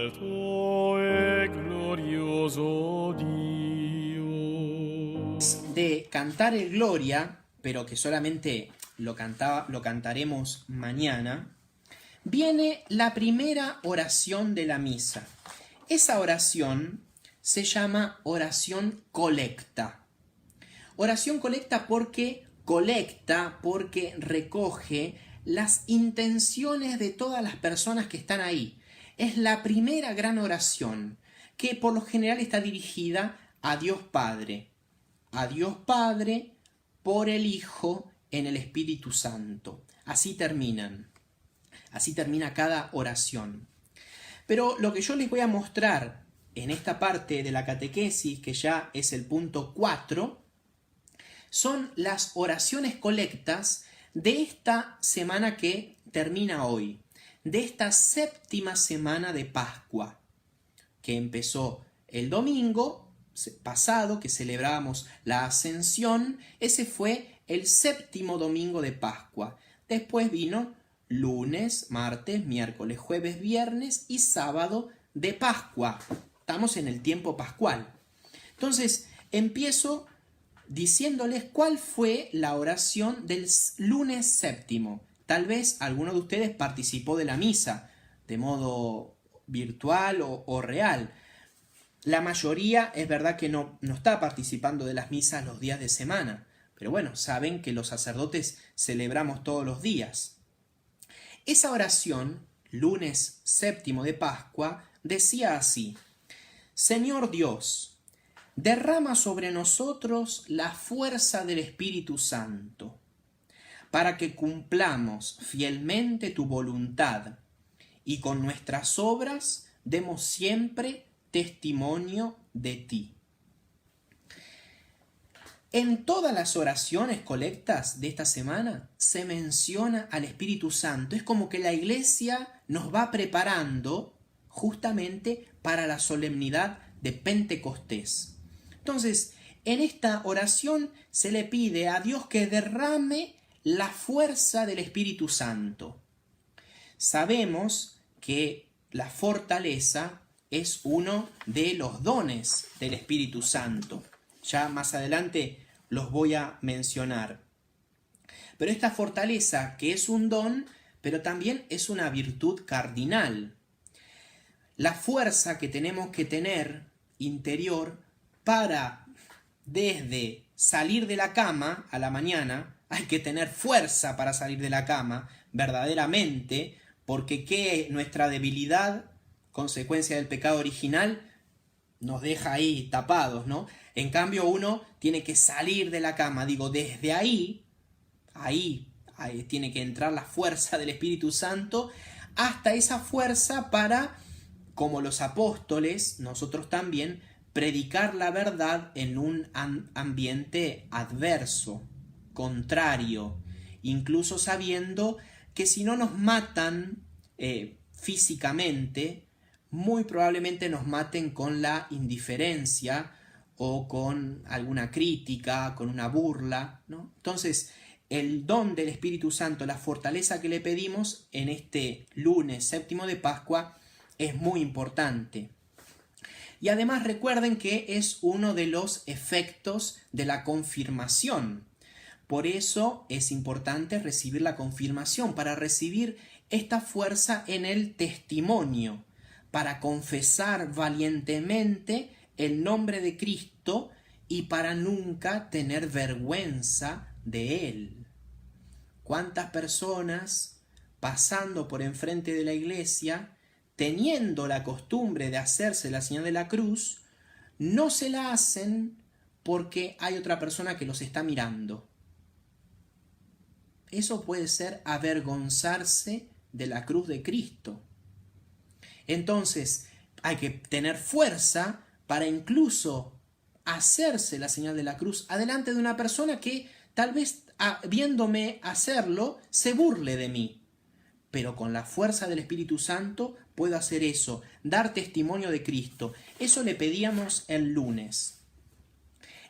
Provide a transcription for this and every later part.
alto e glorioso Dio. De cantar el Gloria, pero que solamente lo cantaremos mañana, viene la primera oración de la misa. Esa oración se llama oración colecta. Oración colecta porque recoge las intenciones de todas las personas que están ahí. Es la primera gran oración que por lo general está dirigida a Dios Padre. A Dios Padre por el Hijo en el Espíritu Santo. Así termina cada oración. Pero lo que yo les voy a mostrar en esta parte de la catequesis, que ya es el punto 4, son las oraciones colectas de esta semana que termina hoy, de esta séptima semana de Pascua, que empezó el domingo pasado, que celebrábamos la Ascensión. Ese fue el séptimo domingo de Pascua. Después vino lunes, martes, miércoles, jueves, viernes y sábado de Pascua. Estamos en el tiempo pascual. Entonces, empiezo diciéndoles cuál fue la oración del lunes séptimo. Tal vez alguno de ustedes participó de la misa de modo virtual o real. La mayoría es verdad que no está participando de las misas los días de semana, pero bueno, saben que los sacerdotes celebramos todos los días. Esa oración, lunes séptimo de Pascua, decía así: Señor Dios, derrama sobre nosotros la fuerza del Espíritu Santo, para que cumplamos fielmente tu voluntad y con nuestras obras demos siempre testimonio de ti. En todas las oraciones colectas de esta semana se menciona al Espíritu Santo. Es como que la Iglesia nos va preparando justamente para la solemnidad de Pentecostés. Entonces, en esta oración se le pide a Dios que derrame la fuerza del Espíritu Santo. Sabemos que la fortaleza es uno de los dones del Espíritu Santo. Ya más adelante los voy a mencionar. Pero esta fortaleza, que es un don, pero también es una virtud cardinal. La fuerza que tenemos que tener interior para, desde salir de la cama a la mañana, hay que tener fuerza para salir de la cama, verdaderamente, porque que nuestra debilidad, consecuencia del pecado original, nos deja ahí tapados, ¿no? En cambio, uno tiene que salir de la cama, desde ahí tiene que entrar la fuerza del Espíritu Santo, hasta esa fuerza para, como los apóstoles, nosotros también, predicar la verdad en un ambiente adverso, contrario, incluso sabiendo que si no nos matan físicamente, muy probablemente nos maten con la indiferencia o con alguna crítica, con una burla, ¿no? Entonces, el don del Espíritu Santo, la fortaleza que le pedimos en este lunes séptimo de Pascua, es muy importante. Y además recuerden que es uno de los efectos de la confirmación. Por eso es importante recibir la confirmación, para recibir esta fuerza en el testimonio, para confesar valientemente el nombre de Cristo y para nunca tener vergüenza de Él. ¿Cuántas personas pasando por enfrente de la iglesia, teniendo la costumbre de hacerse la señal de la cruz, no se la hacen porque hay otra persona que los está mirando? Eso puede ser avergonzarse de la cruz de Cristo. Entonces, hay que tener fuerza para incluso hacerse la señal de la cruz adelante de una persona que tal vez, viéndome hacerlo, se burle de mí. Pero con la fuerza del Espíritu Santo puedo hacer eso, dar testimonio de Cristo. Eso le pedíamos el lunes.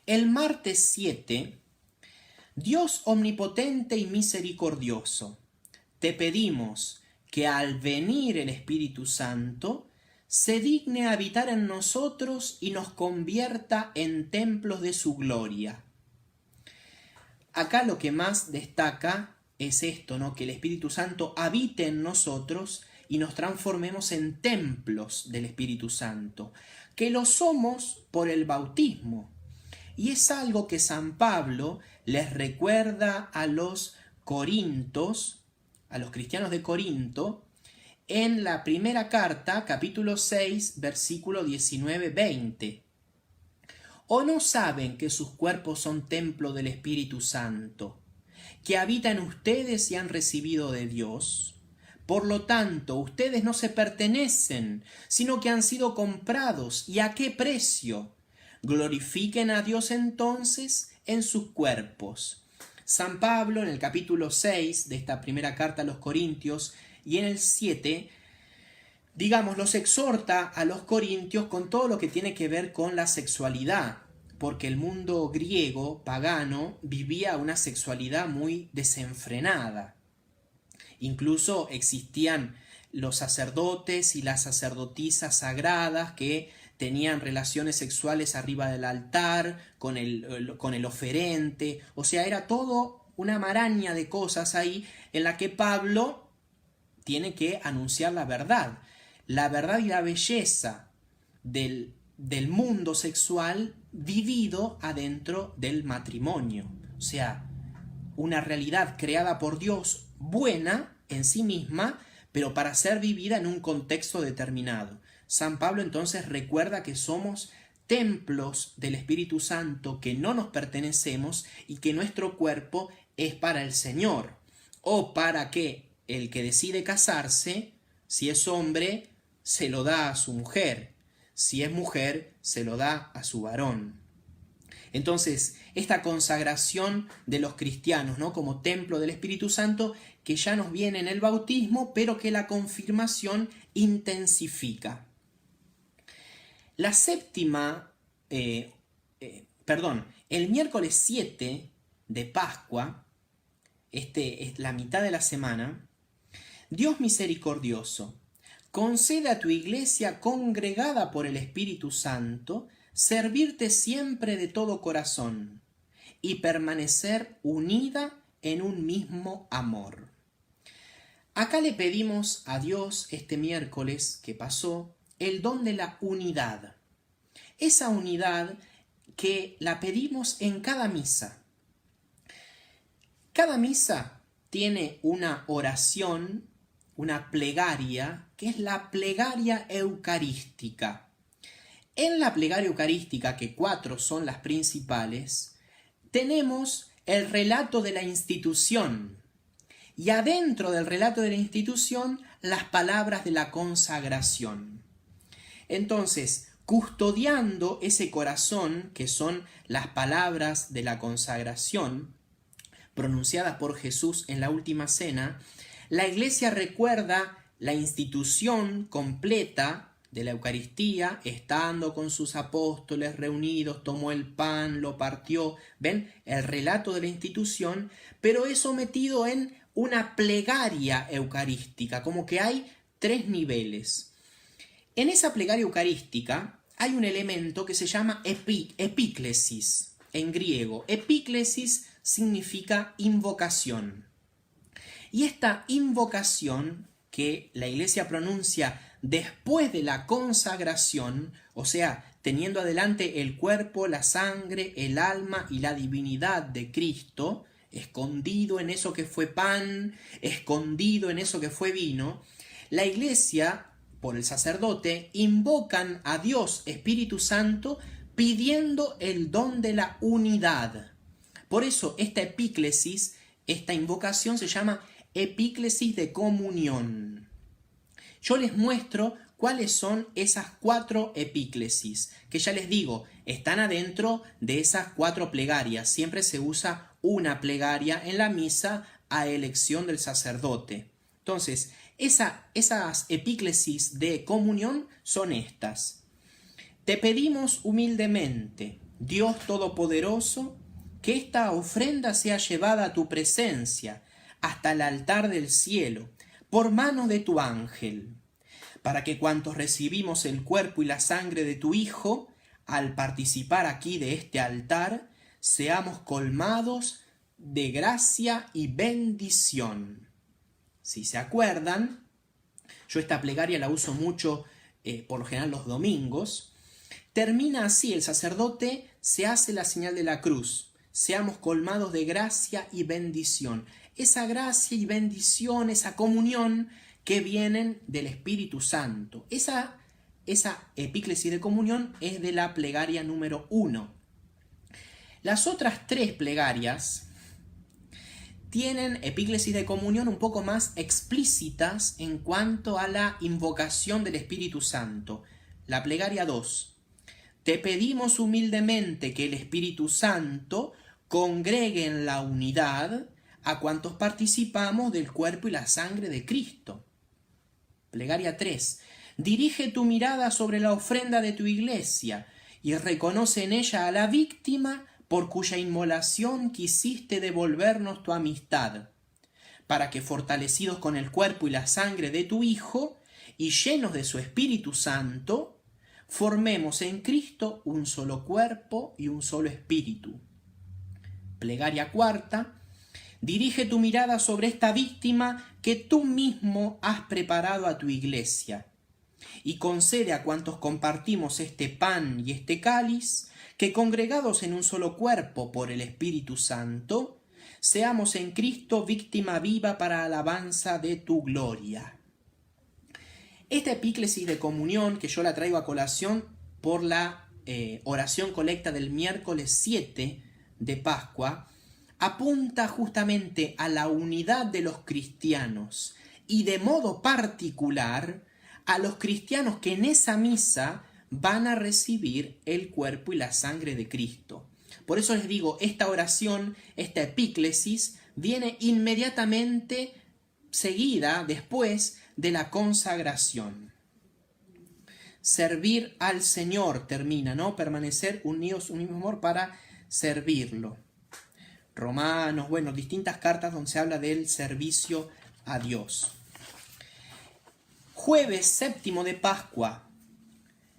El martes 7, Dios omnipotente y misericordioso, te pedimos que al venir el Espíritu Santo se digne habitar en nosotros y nos convierta en templos de su gloria. Acá lo que más destaca es esto, ¿no? Que el Espíritu Santo habite en nosotros y nos transformemos en templos del Espíritu Santo, que lo somos por el bautismo. Y es algo que San Pablo les recuerda a los corintos, a los cristianos de Corinto, en la primera carta, capítulo 6, versículo 19-20. ¿O no saben que sus cuerpos son templo del Espíritu Santo, que habita en ustedes y han recibido de Dios? Por lo tanto, ustedes no se pertenecen, sino que han sido comprados. ¿Y a qué precio? Glorifiquen a Dios entonces en sus cuerpos. San Pablo en el capítulo 6 de esta primera carta a los Corintios y en el 7, los exhorta a los corintios con todo lo que tiene que ver con la sexualidad, porque el mundo griego, pagano, vivía una sexualidad muy desenfrenada. Incluso existían los sacerdotes y las sacerdotisas sagradas que tenían relaciones sexuales arriba del altar, con el oferente. O sea, era todo una maraña de cosas ahí en la que Pablo tiene que anunciar la verdad y la belleza del mundo sexual vivido adentro del matrimonio. O sea, una realidad creada por Dios, buena en sí misma, pero para ser vivida en un contexto determinado. San Pablo entonces recuerda que somos templos del Espíritu Santo, que no nos pertenecemos y que nuestro cuerpo es para el Señor, o para que el que decide casarse, si es hombre, se lo da a su mujer, si es mujer, se lo da a su varón. Entonces, esta consagración de los cristianos, ¿no?, como templo del Espíritu Santo, que ya nos viene en el bautismo, pero que la confirmación intensifica. La séptima, el miércoles 7 de Pascua, es la mitad de la semana, Dios misericordioso, concede a tu iglesia congregada por el Espíritu Santo servirte siempre de todo corazón y permanecer unida en un mismo amor. Acá le pedimos a Dios este miércoles que pasó el don de la unidad. Esa unidad que la pedimos en cada misa. Cada misa tiene una oración, una plegaria, que es la plegaria eucarística. En la plegaria eucarística, que 4 son las principales, tenemos el relato de la institución y adentro del relato de la institución las palabras de la consagración. Entonces, custodiando ese corazón, que son las palabras de la consagración pronunciadas por Jesús en la última cena, la Iglesia recuerda la institución completa de la Eucaristía, estando con sus apóstoles reunidos, tomó el pan, lo partió. ¿Ven? El relato de la institución, pero es sometido en una plegaria eucarística, como que hay 3 niveles. En esa plegaria eucarística hay un elemento que se llama epíclesis, en griego. Epíclesis significa invocación. Y esta invocación que la Iglesia pronuncia después de la consagración, o sea, teniendo adelante el cuerpo, la sangre, el alma y la divinidad de Cristo, escondido en eso que fue pan, escondido en eso que fue vino, la Iglesia, por el sacerdote, invocan a Dios Espíritu Santo pidiendo el don de la unidad. Por eso esta epíclesis, esta invocación se llama epíclesis de comunión. Yo les muestro cuáles son esas 4 epíclesis, que ya les digo, están adentro de esas 4 plegarias. Siempre se usa una plegaria en la misa a elección del sacerdote. Entonces, esas epíclesis de comunión son estas. Te pedimos humildemente, Dios Todopoderoso, que esta ofrenda sea llevada a tu presencia, hasta el altar del cielo, por mano de tu ángel, para que cuantos recibimos el cuerpo y la sangre de tu Hijo, al participar aquí de este altar, seamos colmados de gracia y bendición. Si se acuerdan, yo esta plegaria la uso mucho, por lo general los domingos. Termina así: el sacerdote se hace la señal de la cruz. Seamos colmados de gracia y bendición. Esa gracia y bendición, esa comunión que vienen del Espíritu Santo. Esa epíclesis de comunión es de la plegaria número 1. Las otras 3 plegarias tienen epíclesis de comunión un poco más explícitas en cuanto a la invocación del Espíritu Santo. La plegaria 2. Te pedimos humildemente que el Espíritu Santo congregue en la unidad a cuantos participamos del cuerpo y la sangre de Cristo. Plegaria 3. Dirige tu mirada sobre la ofrenda de tu iglesia y reconoce en ella a la víctima por cuya inmolación quisiste devolvernos tu amistad, para que, fortalecidos con el cuerpo y la sangre de tu Hijo y llenos de su Espíritu Santo, formemos en Cristo un solo cuerpo y un solo espíritu. Plegaria 4. Dirige tu mirada sobre esta víctima que tú mismo has preparado a tu iglesia, y concede a cuantos compartimos este pan y este cáliz, que congregados en un solo cuerpo por el Espíritu Santo, seamos en Cristo víctima viva para alabanza de tu gloria. Esta epíclesis de comunión, que yo la traigo a colación por la oración colecta del miércoles 7 de Pascua, apunta justamente a la unidad de los cristianos y de modo particular a los cristianos que en esa misa van a recibir el cuerpo y la sangre de Cristo. Por eso les digo, esta oración, esta epíclesis, viene inmediatamente seguida después de la consagración. Servir al Señor termina, ¿no? Permanecer unidos, un mismo amor para servirlo. Romanos, bueno, distintas cartas donde se habla del servicio a Dios. Jueves 7 de Pascua.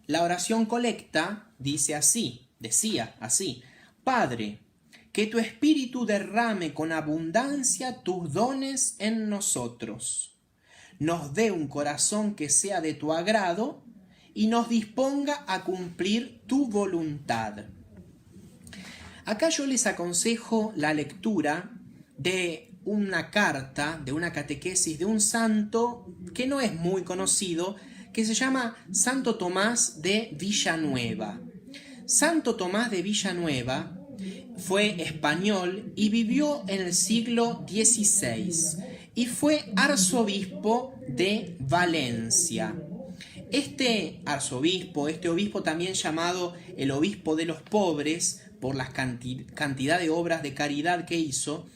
La oración colecta decía así: Padre, que tu Espíritu derrame con abundancia tus dones en nosotros, nos dé un corazón que sea de tu agrado y nos disponga a cumplir tu voluntad. Acá yo les aconsejo la lectura de una carta, de una catequesis de un santo que no es muy conocido, que se llama Santo Tomás de Villanueva. Santo Tomás de Villanueva fue español y vivió en el siglo XVI y fue arzobispo de Valencia. Este obispo también llamado el obispo de los pobres por la cantidad de obras de caridad que hizo,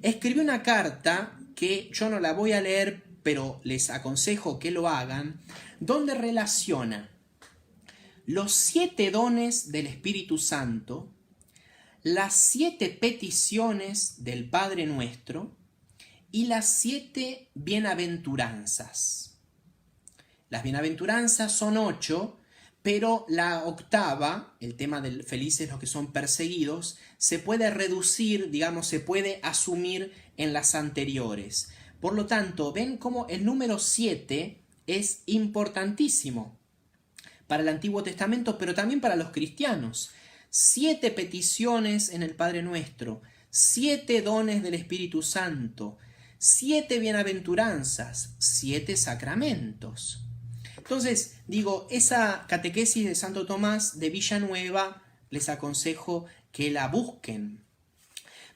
escribió una carta que yo no la voy a leer, pero les aconsejo que lo hagan, donde relaciona los 7 dones del Espíritu Santo, las 7 peticiones del Padre Nuestro y las 7 bienaventuranzas. Las bienaventuranzas son 8, pero la octava, el tema del felices los que son perseguidos, se puede reducir, se puede asumir en las anteriores. Por lo tanto, ven cómo el número 7 es importantísimo para el Antiguo Testamento, pero también para los cristianos. 7 peticiones en el Padre Nuestro, 7 dones del Espíritu Santo, 7 bienaventuranzas, 7 sacramentos. Entonces, esa catequesis de Santo Tomás de Villanueva les aconsejo que la busquen.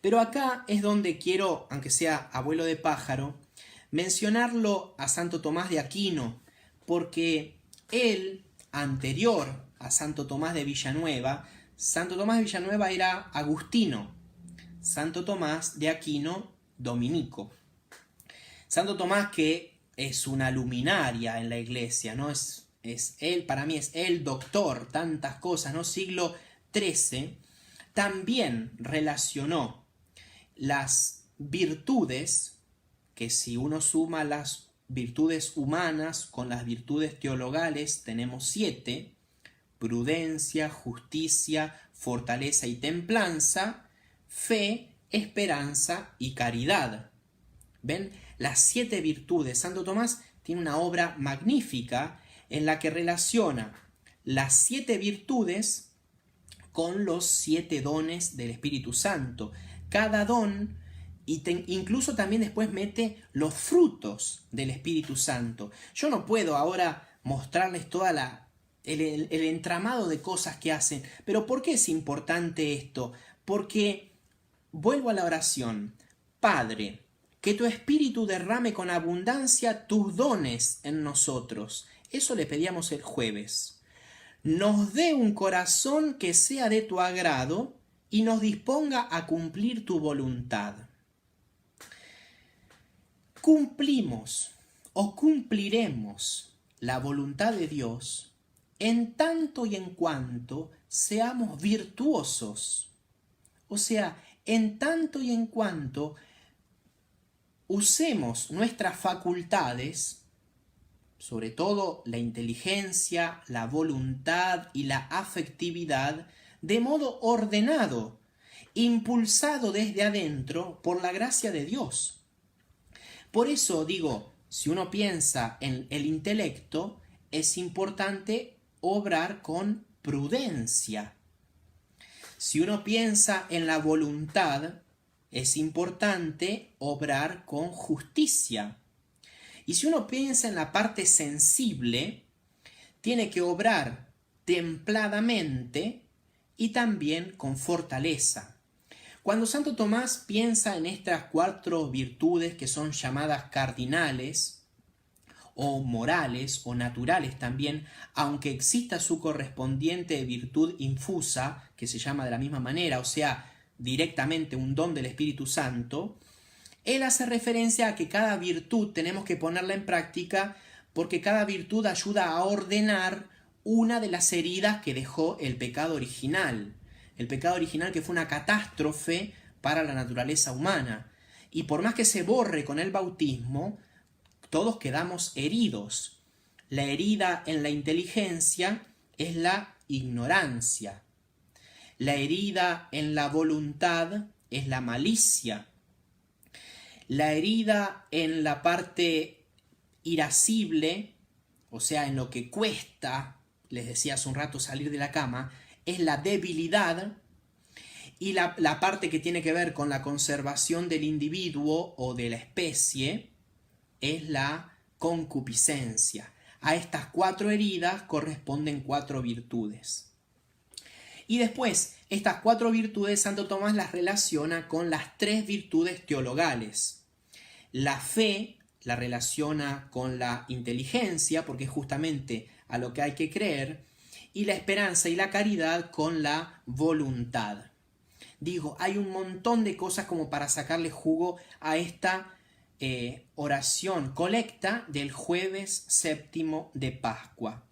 Pero acá es donde quiero, aunque sea abuelo de pájaro, mencionarlo a Santo Tomás de Aquino, porque él, anterior a Santo Tomás de Villanueva era agustino, Santo Tomás de Aquino, dominico. Santo Tomás, que es una luminaria en la iglesia, ¿no? Es él, para mí es el doctor, tantas cosas, ¿no? Siglo XIII, también relacionó las virtudes, que si uno suma las virtudes humanas con las virtudes teologales tenemos 7: prudencia, justicia, fortaleza y templanza, fe, esperanza y caridad. ¿Ven? Las 7 virtudes. Santo Tomás tiene una obra magnífica en la que relaciona las 7 virtudes con los 7 dones del Espíritu Santo. Cada don, incluso también después mete los frutos del Espíritu Santo. Yo no puedo ahora mostrarles toda el entramado de cosas que hacen, pero ¿por qué es importante esto? Porque vuelvo a la oración. Padre, que tu Espíritu derrame con abundancia tus dones en nosotros. Eso le pedíamos el jueves. Nos dé un corazón que sea de tu agrado y nos disponga a cumplir tu voluntad. Cumplimos o cumpliremos la voluntad de Dios en tanto y en cuanto seamos virtuosos. O sea, en tanto y en cuanto usemos nuestras facultades, sobre todo la inteligencia, la voluntad y la afectividad, de modo ordenado, impulsado desde adentro por la gracia de Dios. Por eso digo, si uno piensa en el intelecto, es importante obrar con prudencia. Si uno piensa en la voluntad, es importante obrar con justicia. Y si uno piensa en la parte sensible, tiene que obrar templadamente y también con fortaleza. Cuando Santo Tomás piensa en estas 4 virtudes que son llamadas cardinales, o morales, o naturales también, aunque exista su correspondiente virtud infusa, que se llama de la misma manera, o sea, directamente un don del Espíritu Santo, él hace referencia a que cada virtud tenemos que ponerla en práctica porque cada virtud ayuda a ordenar una de las heridas que dejó el pecado original. El pecado original que fue una catástrofe para la naturaleza humana. Y por más que se borre con el bautismo, todos quedamos heridos. La herida en la inteligencia es la ignorancia. La herida en la voluntad es la malicia. La herida en la parte irascible, o sea, en lo que cuesta, les decía hace un rato, salir de la cama, es la debilidad. Y la parte que tiene que ver con la conservación del individuo o de la especie es la concupiscencia. A estas 4 heridas corresponden 4 virtudes. Y después, estas 4 virtudes Santo Tomás las relaciona con las 3 virtudes teologales. La fe la relaciona con la inteligencia, porque es justamente a lo que hay que creer, y la esperanza y la caridad con la voluntad. Digo, hay un montón de cosas como para sacarle jugo a esta oración colecta del jueves séptimo de Pascua.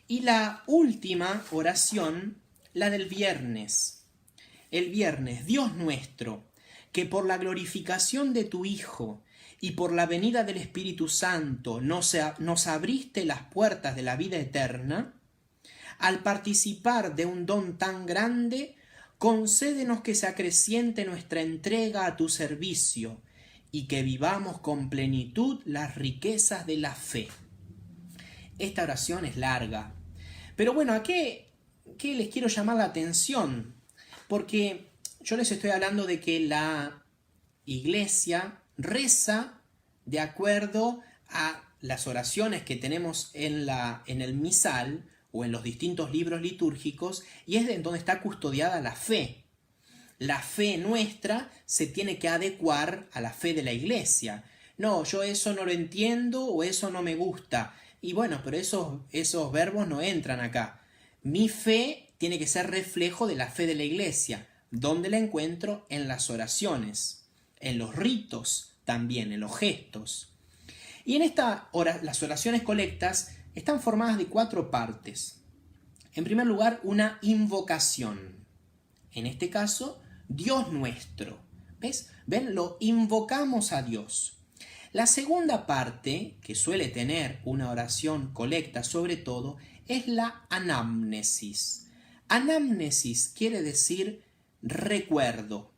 Y la última oración, la del viernes. El viernes, Dios nuestro, que por la glorificación de tu Hijo y por la venida del Espíritu Santo nos abriste las puertas de la vida eterna, al participar de un don tan grande, concédenos que se acreciente nuestra entrega a tu servicio y que vivamos con plenitud las riquezas de la fe. Esta oración es larga, pero bueno, ¿a qué les quiero llamar la atención? Porque yo les estoy hablando de que la Iglesia reza de acuerdo a las oraciones que tenemos en el misal o en los distintos libros litúrgicos, y es de donde está custodiada la fe. La fe nuestra se tiene que adecuar a la fe de la Iglesia. No, yo eso no lo entiendo o eso no me gusta. Y bueno, pero esos verbos no entran acá. Mi fe tiene que ser reflejo de la fe de la Iglesia. ¿Dónde la encuentro? En las oraciones, en los ritos también, en los gestos. Y en las oraciones colectas están formadas de 4 partes. En primer lugar, una invocación. En este caso, Dios nuestro. ¿Ves? ¿Ven? Lo invocamos a Dios. La segunda parte, que suele tener una oración colecta sobre todo, es la anamnesis. Anamnesis quiere decir recuerdo.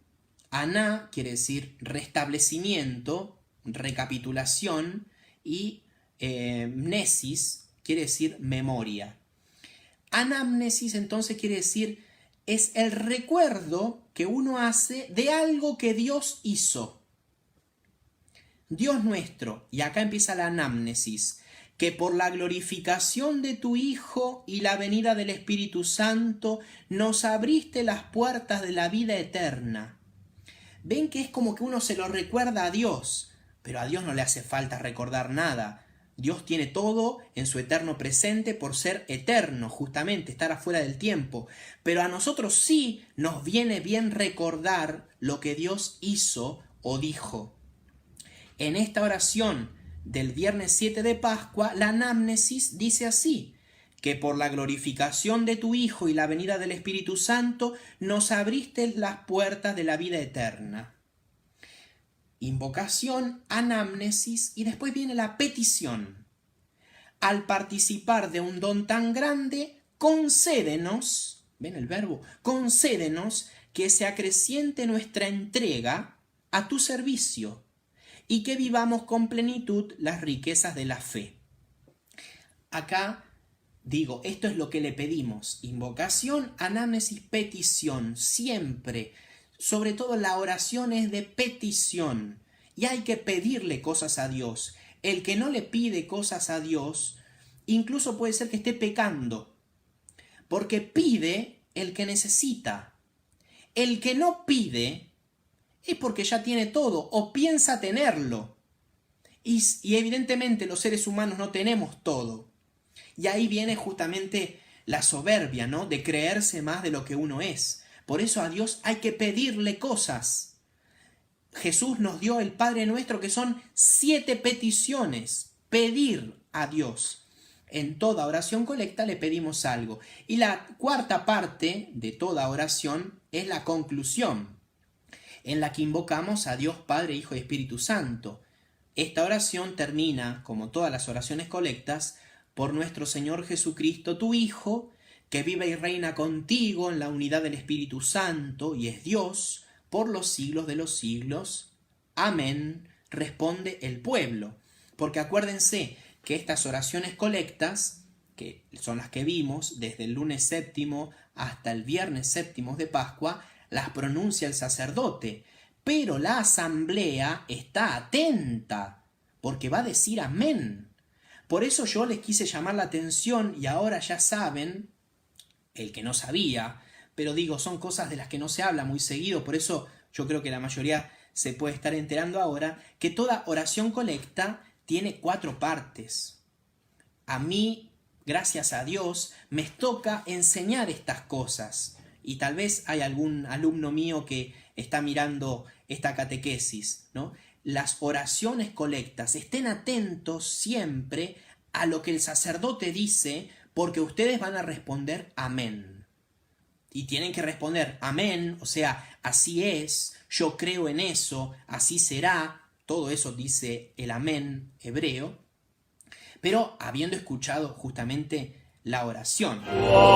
Aná quiere decir restablecimiento, recapitulación, y mnesis quiere decir memoria. Anamnesis entonces quiere decir es el recuerdo que uno hace de algo que Dios hizo. Dios nuestro, y acá empieza la anamnesis, que por la glorificación de tu Hijo y la venida del Espíritu Santo nos abriste las puertas de la vida eterna. Ven que es como que uno se lo recuerda a Dios, pero a Dios no le hace falta recordar nada. Dios tiene todo en su eterno presente por ser eterno, justamente, estar afuera del tiempo. Pero a nosotros sí nos viene bien recordar lo que Dios hizo o dijo. En esta oración del viernes 7 de Pascua, la anamnesis dice así, que por la glorificación de tu Hijo y la venida del Espíritu Santo nos abriste las puertas de la vida eterna. Invocación, anamnesis y después viene la petición. Al participar de un don tan grande, concédenos, ven el verbo, concédenos que se acreciente nuestra entrega a tu servicio y que vivamos con plenitud las riquezas de la fe. Acá digo, esto es lo que le pedimos, invocación, anamnesis, petición, siempre. Sobre todo la oración es de petición y hay que pedirle cosas a Dios. El que no le pide cosas a Dios, incluso puede ser que esté pecando, porque pide el que necesita. El que no pide es porque ya tiene todo o piensa tenerlo. Y evidentemente los seres humanos no tenemos todo. Y ahí viene justamente la soberbia, ¿no? De creerse más de lo que uno es. Por eso a Dios hay que pedirle cosas. Jesús nos dio el Padre Nuestro, que son 7 peticiones. Pedir a Dios. En toda oración colecta le pedimos algo. Y la cuarta parte de toda oración es la conclusión, en la que invocamos a Dios Padre, Hijo y Espíritu Santo. Esta oración termina, como todas las oraciones colectas, por nuestro Señor Jesucristo, tu Hijo, que vive y reina contigo en la unidad del Espíritu Santo y es Dios por los siglos de los siglos. Amén, responde el pueblo. Porque acuérdense que estas oraciones colectas, que son las que vimos desde el lunes séptimo hasta el viernes séptimo de Pascua, las pronuncia el sacerdote, pero la asamblea está atenta, porque va a decir amén. Por eso yo les quise llamar la atención y ahora ya saben, el que no sabía, pero digo, son cosas de las que no se habla muy seguido, por eso yo creo que la mayoría se puede estar enterando ahora, que toda oración colecta tiene 4 partes. A mí, gracias a Dios, me toca enseñar estas cosas. Y tal vez hay algún alumno mío que está mirando esta catequesis, ¿no? Las oraciones colectas, estén atentos siempre a lo que el sacerdote dice, porque ustedes van a responder amén. Y tienen que responder amén, o sea, así es, yo creo en eso, así será, todo eso dice el amén hebreo, pero habiendo escuchado justamente la oración. Oh,